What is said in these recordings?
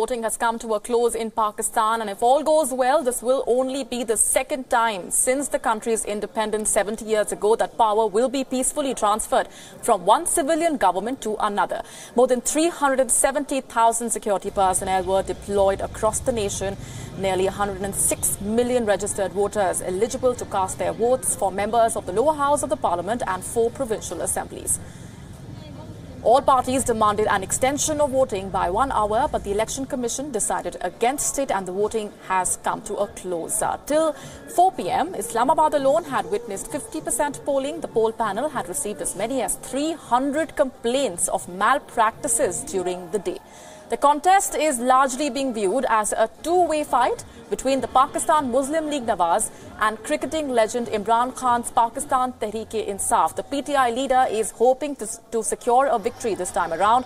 voting has come to a close in Pakistan, and if all goes well, this will only be the second time since the country's independence 70 years ago that power will be peacefully transferred from one civilian government to another. More than 370,000 security personnel were deployed across the nation. Nearly 106 million registered voters eligible to cast their votes for members of the lower house of the parliament and 4 provincial assemblies. All parties demanded an extension of voting by 1 hour, but the Election Commission decided against it and the voting has come to a close. Till 4 p.m, Islamabad alone had witnessed 50% polling. The poll panel had received as many as 300 complaints of malpractices during the day. The contest is largely being viewed as a two-way fight between the Pakistan Muslim League Nawaz and cricketing legend Imran Khan's Pakistan Tehreek-e-Insaf. The PTI leader is hoping to secure a victory this time around,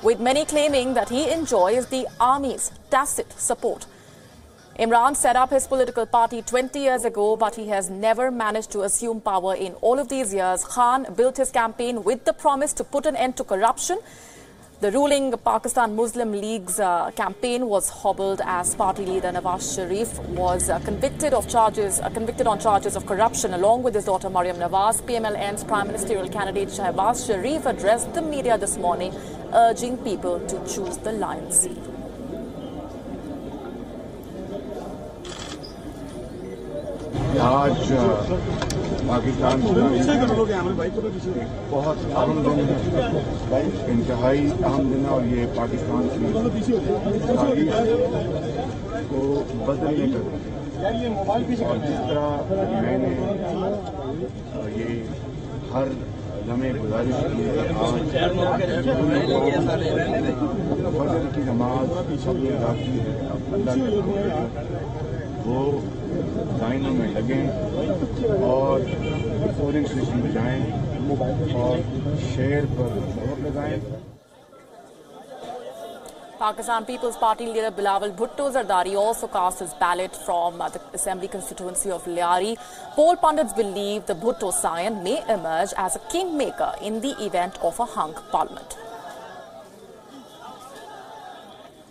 with many claiming that he enjoys the army's tacit support. Imran set up his political party 20 years ago, but he has never managed to assume power in all of these years. Khan built his campaign with the promise to put an end to corruption. The ruling Pakistan Muslim League's campaign was hobbled as party leader Nawaz Sharif was convicted on charges of corruption along with his daughter Maryam Nawaz. PML-N's prime ministerial candidate Shahbaz Sharif addressed the media this morning, urging people to choose the lion's seat. Pakistan बहुत अहम दिन है, इंतहाई अहम दिन है और ये पाकिस्तान की तारीख को बदलने का और जिस तरह मैंने ये हर लम्हे गुजारिश की है फजर की नमाज सबने अदा की है, अब अल्लाह वो लाइनों में लगें और पोलिंग स्टेशन में जाएं और शेर पर मोहर लगाएं। Pakistan People's Party leader Bilawal Bhutto Zardari also cast his ballot from the Assembly constituency of Liari. Poll pundits believe the Bhutto scion may emerge as a kingmaker in the event of a hung parliament.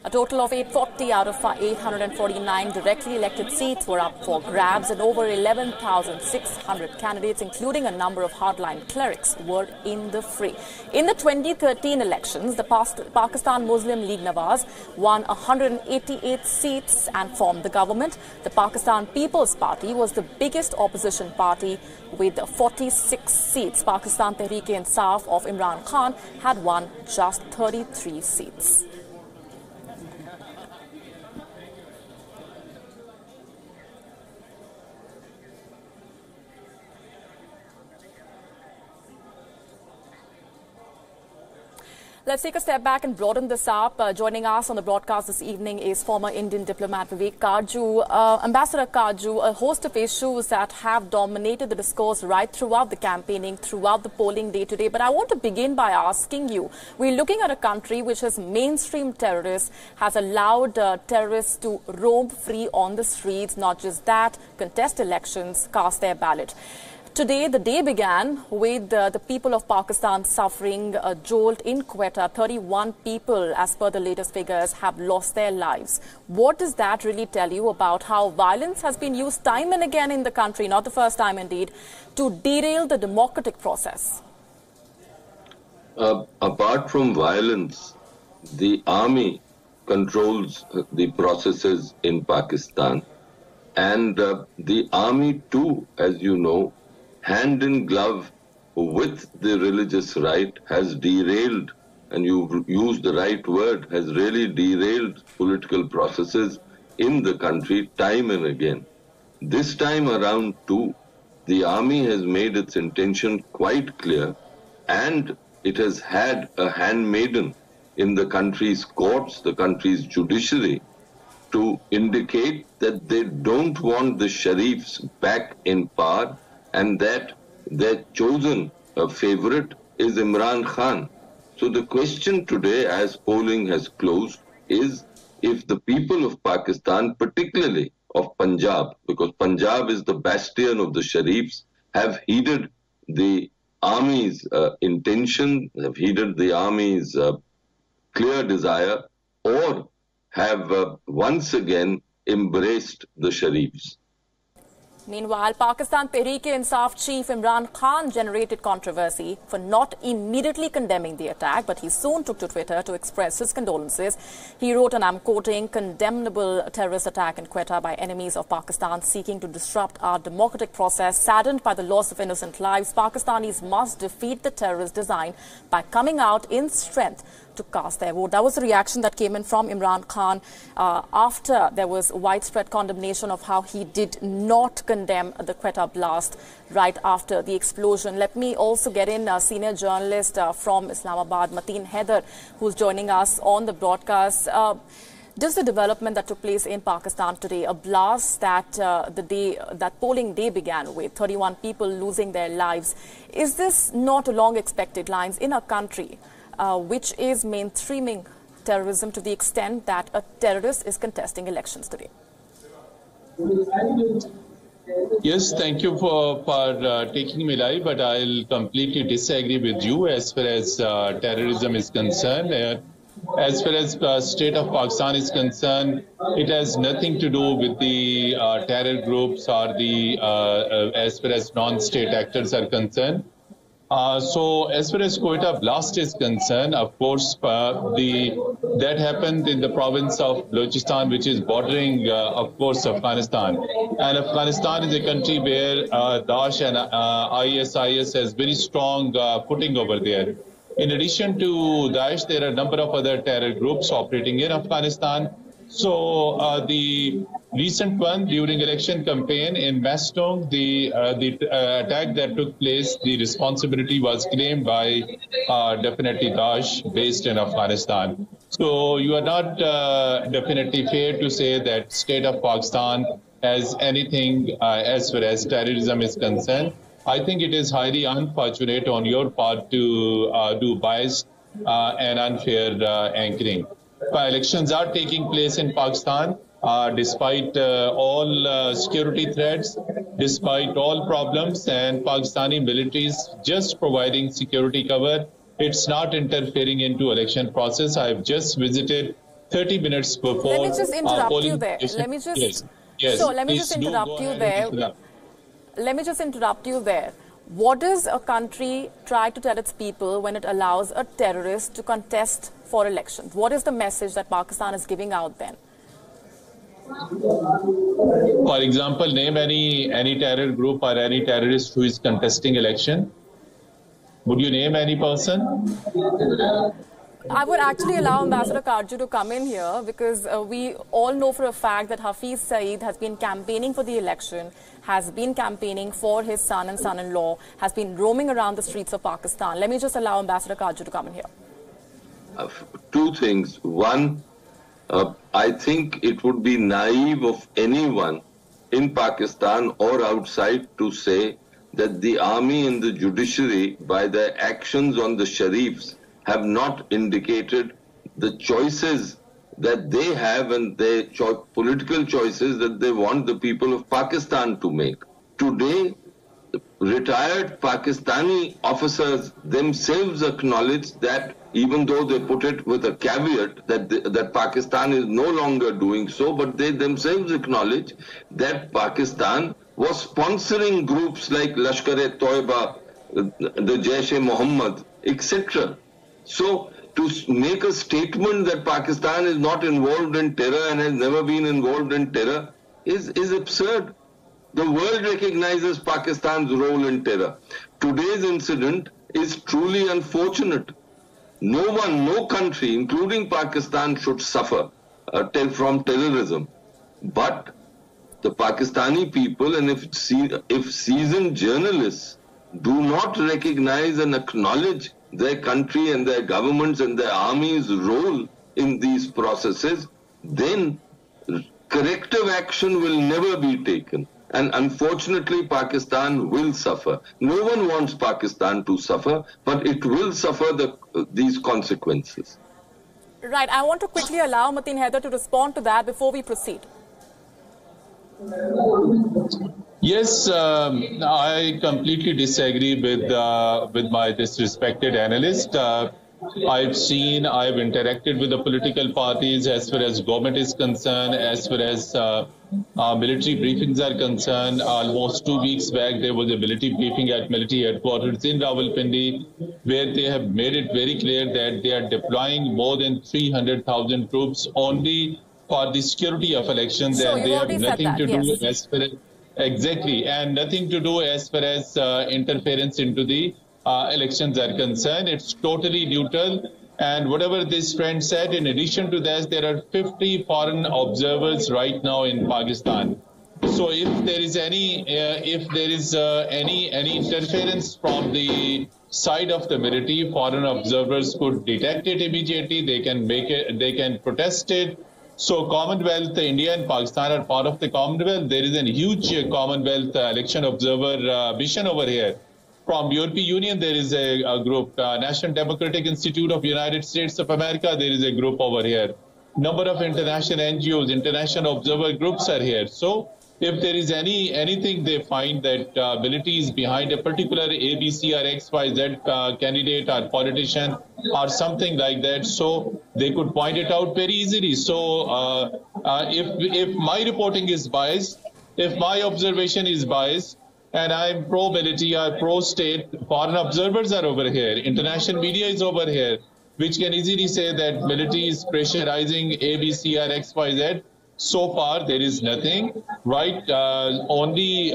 A total of 840 out of 849 directly elected seats were up for grabs, and over 11,600 candidates, including a number of hardline clerics, were in the fray. In the 2013 elections, the Pakistan Muslim League Nawaz won 188 seats and formed the government. The Pakistan People's Party was the biggest opposition party with 46 seats. Pakistan Tehreek-e-Insaf of Imran Khan had won just 33 seats. Let's take a step back and broaden this up. Joining us on the broadcast this evening is former Indian diplomat Vivek Kaju. Ambassador Kaju, a host of issues that have dominated the discourse right throughout the campaigning, throughout the polling day today. But I want to begin by asking you, we're looking at a country which has mainstream terrorists, has allowed terrorists to roam free on the streets, not just that, contest elections, cast their ballot. Today, the day began with the people of Pakistan suffering a jolt in Quetta. 31 people, as per the latest figures, have lost their lives. What does that really tell you about how violence has been used time and again in the country, not the first time indeed, to derail the democratic process? Apart from violence, the army controls the processes in Pakistan. And the army too, as you know, hand in glove with the religious right, has derailed, and you've used the right word, has really derailed political processes in the country time and again. This time around too, the army has made its intention quite clear, and it has had a handmaiden in the country's courts, the country's judiciary, to indicate that they don't want the Sharifs back in power, and that their chosen favorite is Imran Khan. So the question today, as polling has closed, is if the people of Pakistan, particularly of Punjab, because Punjab is the bastion of the Sharifs, have heeded the army's intention, have heeded the army's clear desire, or have once again embraced the Sharifs. Meanwhile, Pakistan Tehreek-e-Insaf chief Imran Khan generated controversy for not immediately condemning the attack, but he soon took to Twitter to express his condolences. He wrote, and I'm quoting, "Condemnable terrorist attack in Quetta by enemies of Pakistan seeking to disrupt our democratic process. Saddened by the loss of innocent lives, Pakistanis must defeat the terrorist design by coming out in strength to cast their vote." That was the reaction that came in from Imran Khan after there was widespread condemnation of how he did not condemn the Quetta blast right after the explosion. Let me also get in a senior journalist from Islamabad, Mateen Haider, who's joining us on the broadcast. Does the development that took place in Pakistan today, a blast that polling day began with 31 people losing their lives, is this not along expected lines in a country which is mainstreaming terrorism to the extent that a terrorist is contesting elections today? Yes, thank you for taking me live, but I'll completely disagree with you as far as terrorism is concerned. As far as the state of Pakistan is concerned, it has nothing to do with the terror groups or the as far as non-state actors are concerned. So as far as Quetta blast is concerned, of course, that happened in the province of Balochistan, which is bordering, of course, Afghanistan. And Afghanistan is a country where Daesh and ISIS has very strong footing over there. In addition to Daesh, there are a number of other terror groups operating in Afghanistan. So the recent one during election campaign in Mastong, the attack that took place, the responsibility was claimed by definitely Daesh based in Afghanistan. So you are not definitely fair to say that state of Pakistan has anything as far as terrorism is concerned. I think it is highly unfortunate on your part to do biased and unfair anchoring. Elections are taking place in Pakistan despite all security threats, despite all problems, and Pakistani military is just providing security cover. It's not interfering into election process. I've just visited 30 minutes before. Let me just interrupt you there. Let me just interrupt you there. Let me just interrupt you there. What does a country try to tell its people when it allows a terrorist to contest for elections? What is the message that Pakistan is giving out then? For example, name any terror group or any terrorist who is contesting election. Would you name any person? I would actually allow Ambassador Karju to come in here because we all know for a fact that Hafiz Saeed has been campaigning for the election, has been campaigning for his son and son-in-law, has been roaming around the streets of Pakistan. Let me just allow Ambassador Karju to come in here. Two things. One, I think it would be naive of anyone in Pakistan or outside to say that the army and the judiciary, by their actions on the Sharifs, have not indicated the choices that they have and their political choices that they want the people of Pakistan to make. Today, retired Pakistani officers themselves acknowledge that, even though they put it with a caveat that Pakistan is no longer doing so, but they themselves acknowledge that Pakistan was sponsoring groups like Lashkar-e-Toiba, the Jaish-e-Mohammed, etc. So to make a statement that Pakistan is not involved in terror and has never been involved in terror is absurd. The world recognizes Pakistan's role in terror. Today's incident is truly unfortunate. No country, including Pakistan, should suffer from terrorism. But the Pakistani people, and if seasoned journalists do not recognize and acknowledge their country and their governments and their army's role in these processes, then corrective action will never be taken. And unfortunately, Pakistan will suffer. No one wants Pakistan to suffer, but it will suffer these consequences. Right. I want to quickly allow Mateen Haider to respond to that before we proceed. Yes, I completely disagree with my disrespected analyst. I've interacted with the political parties as far as government is concerned, as far as military briefings are concerned. Almost 2 weeks back, there was a military briefing at military headquarters in Rawalpindi, where they have made it very clear that they are deploying more than 300,000 troops only for the security of elections, so and they have nothing to do as far as exactly, and nothing to do as far as interference into the elections are concerned. It's totally neutral. And whatever this friend said, in addition to that, there are 50 foreign observers right now in Pakistan. So if there is any interference from the side of the military, foreign observers could detect it immediately. They can protest it. So Commonwealth, India and Pakistan are part of the Commonwealth. There is a huge Commonwealth election observer mission over here. From European Union, there is a group, National Democratic Institute of United States of America, there is a group over here. Number of international NGOs, international observer groups are here. So if there is anything they find that military is behind a particular ABC or XYZ candidate or politician or something like that, so they could point it out very easily. So if my reporting is biased, if my observation is biased, and I'm pro-military or pro-state, foreign observers are over here, international media is over here, which can easily say that military is pressurizing ABC or XYZ. So far, there is nothing, right? Only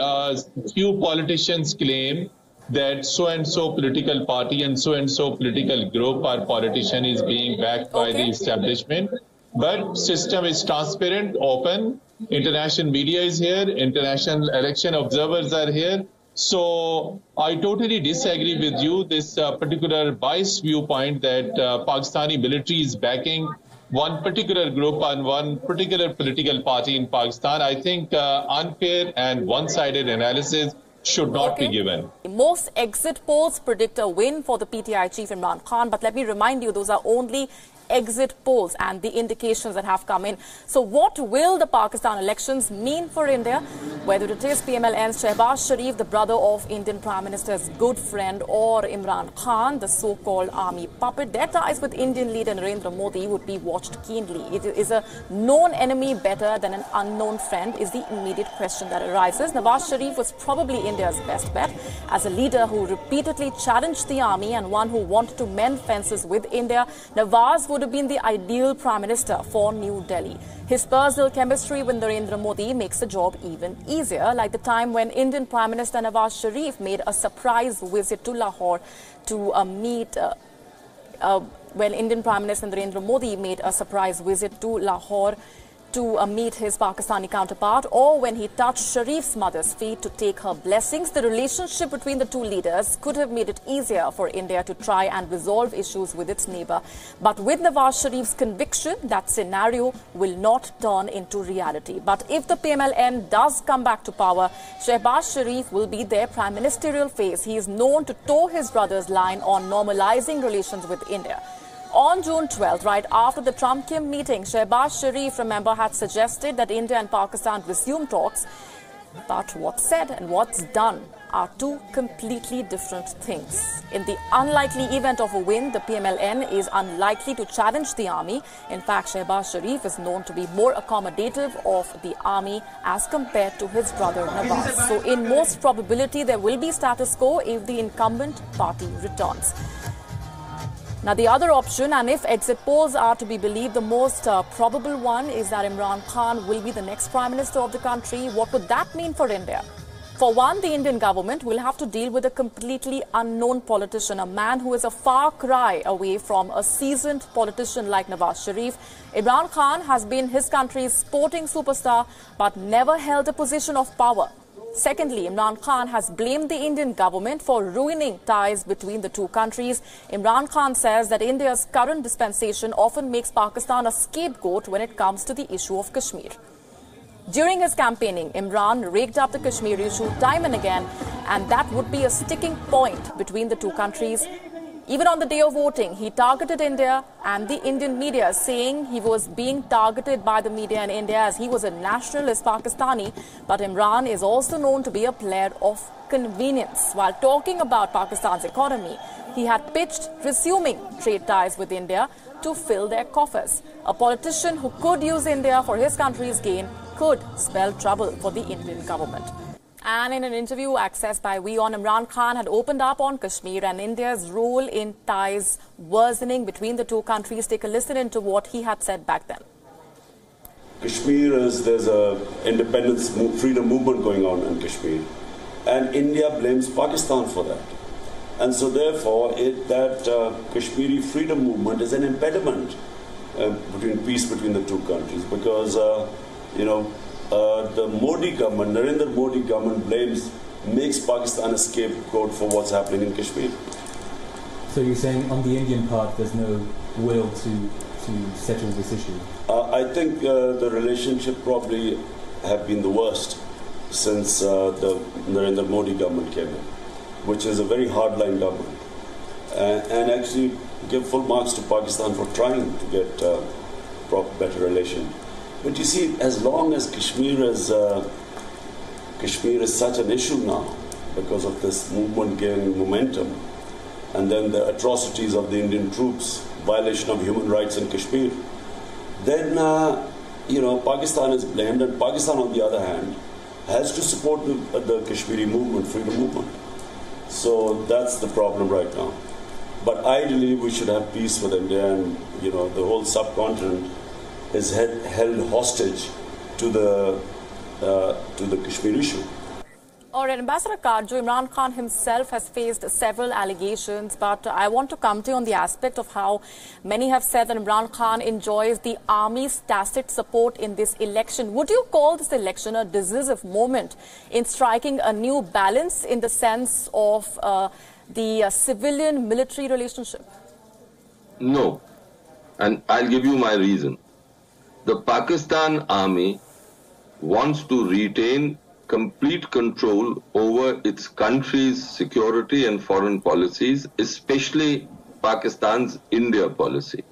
few politicians claim that so-and-so political party and so-and-so political group or politician is being backed by the establishment. But system is transparent, open. International media is here. International election observers are here. So I totally disagree with you, this particular biased viewpoint that Pakistani military is backing one particular group and one particular political party in Pakistan. I think unfair and one-sided analysis should not be given. Most exit polls predict a win for the PTI chief Imran Khan, but let me remind you, those are only exit polls and the indications that have come in. So what will the Pakistan elections mean for India? Whether it is PML-N Shehbaz Sharif, the brother of Indian Prime Minister's good friend, or Imran Khan, the so-called army puppet, their ties with Indian leader Narendra Modi would be watched keenly. It is a known enemy better than an unknown friend is the immediate question that arises. Nawaz Sharif was probably India's best bet as a leader who repeatedly challenged the army and one who wanted to mend fences with India. Nawaz would have been the ideal Prime Minister for New Delhi. His personal chemistry with Narendra Modi makes the job even easier, like the time when Indian Prime Minister Nawaz Sharif made a surprise visit to Lahore to meet when Indian Prime Minister Narendra Modi made a surprise visit to Lahore to meet his Pakistani counterpart, or when he touched Sharif's mother's feet to take her blessings. The relationship between the two leaders could have made it easier for India to try and resolve issues with its neighbor. But with Nawaz Sharif's conviction, that scenario will not turn into reality. But if the PML-N does come back to power, Shehbaz Sharif will be their prime ministerial face. He is known to toe his brother's line on normalizing relations with India. On June 12th, right after the Trump-Kim meeting, Shehbaz Sharif, remember, had suggested that India and Pakistan resume talks. But what's said and what's done are two completely different things. In the unlikely event of a win, the PML-N is unlikely to challenge the army. In fact, Shehbaz Sharif is known to be more accommodative of the army as compared to his brother Nawaz. So in most probability, there will be status quo if the incumbent party returns. Now, the other option, and if exit polls are to be believed, the most probable one is that Imran Khan will be the next Prime Minister of the country. What would that mean for India? For one, the Indian government will have to deal with a completely unknown politician, a man who is a far cry away from a seasoned politician like Nawaz Sharif. Imran Khan has been his country's sporting superstar, but never held a position of power. Secondly, Imran Khan has blamed the Indian government for ruining ties between the two countries. Imran Khan says that India's current dispensation often makes Pakistan a scapegoat when it comes to the issue of Kashmir. During his campaigning, Imran raked up the Kashmir issue time and again, and that would be a sticking point between the two countries. Even on the day of voting, he targeted India and the Indian media, saying he was being targeted by the media in India as he was a nationalist Pakistani. But Imran is also known to be a player of convenience. While talking about Pakistan's economy, he had pitched resuming trade ties with India to fill their coffers. A politician who could use India for his country's gain could spell trouble for the Indian government. And in an interview accessed by WION, Imran Khan had opened up on Kashmir and India's role in ties worsening between the two countries. Take a listen into what he had said back then. Kashmir there's a independence freedom movement going on in Kashmir, and India blames Pakistan for that. And so therefore Kashmiri freedom movement is an impediment between peace between the two countries, because the Modi government, Narendra Modi government makes Pakistan a scapegoat for what's happening in Kashmir. So you're saying on the Indian part there's no will to settle this issue? I think the relationship probably have been the worst since the Narendra Modi government came in, which is a very hardline government. And actually give full marks to Pakistan for trying to get better relation. But you see, as long as Kashmir is such an issue now because of this movement gaining momentum, and then the atrocities of the Indian troops, violation of human rights in Kashmir, then Pakistan is blamed, and Pakistan, on the other hand, has to support the Kashmiri movement, freedom movement. So that's the problem right now. But ideally, we should have peace with India, and the whole subcontinent is held hostage to the Kashmir issue. All right, Ambassador Kaju, Imran Khan himself has faced several allegations, but I want to come to you on the aspect of how many have said that Imran Khan enjoys the army's tacit support in this election. Would you call this election a decisive moment in striking a new balance in the sense of the civilian-military relationship? No, and I'll give you my reason. The Pakistan army wants to retain complete control over its country's security and foreign policies, especially Pakistan's India policy.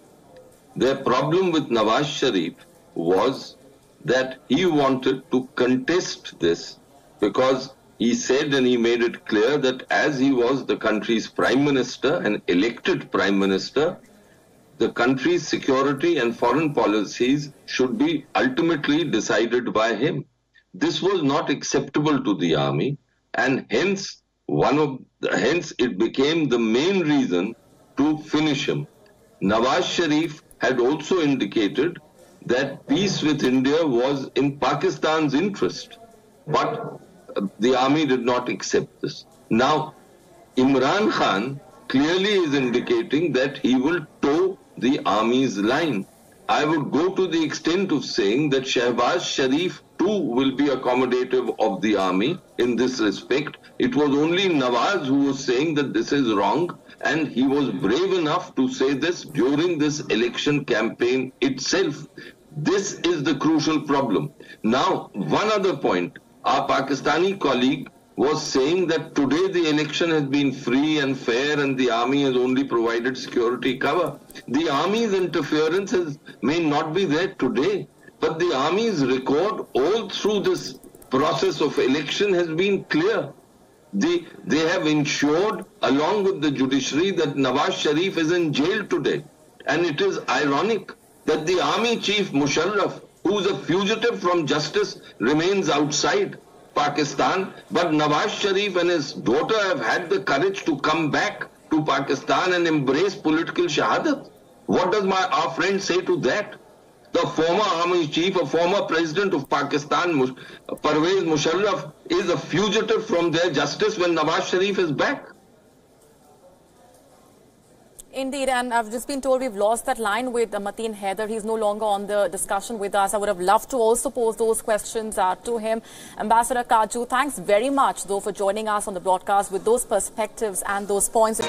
Their problem with Nawaz Sharif was that he wanted to contest this because he said, and he made it clear, that as he was the country's prime minister, an elected prime minister, the country's security and foreign policies should be ultimately decided by him. This was not acceptable to the army, and hence it became the main reason to finish him. Nawaz Sharif had also indicated that peace with India was in Pakistan's interest, but the army did not accept this. Now, Imran Khan clearly is indicating that he will toe the army's line. I would go to the extent of saying that Shehbaz Sharif too will be accommodative of the army in this respect. It was only Nawaz who was saying that this is wrong, and he was brave enough to say this during this election campaign itself. This is the crucial problem. Now, one other point. Our Pakistani colleague was saying that today the election has been free and fair and the army has only provided security cover. The army's interference may not be there today, but the army's record all through this process of election has been clear. They have ensured, along with the judiciary, that Nawaz Sharif is in jail today. And it is ironic that the army chief Musharraf, who is a fugitive from justice, remains outside Pakistan, but Nawaz Sharif and his daughter have had the courage to come back to Pakistan and embrace political shahadat. What does our friend say to that? The former army chief, a former president of Pakistan, Pervez Musharraf, is a fugitive from their justice when Nawaz Sharif is back. Indeed, and I've just been told we've lost that line with Mateen Haider. He's no longer on the discussion with us. I would have loved to also pose those questions to him. Ambassador Kaju, thanks very much, though, for joining us on the broadcast with those perspectives and those points.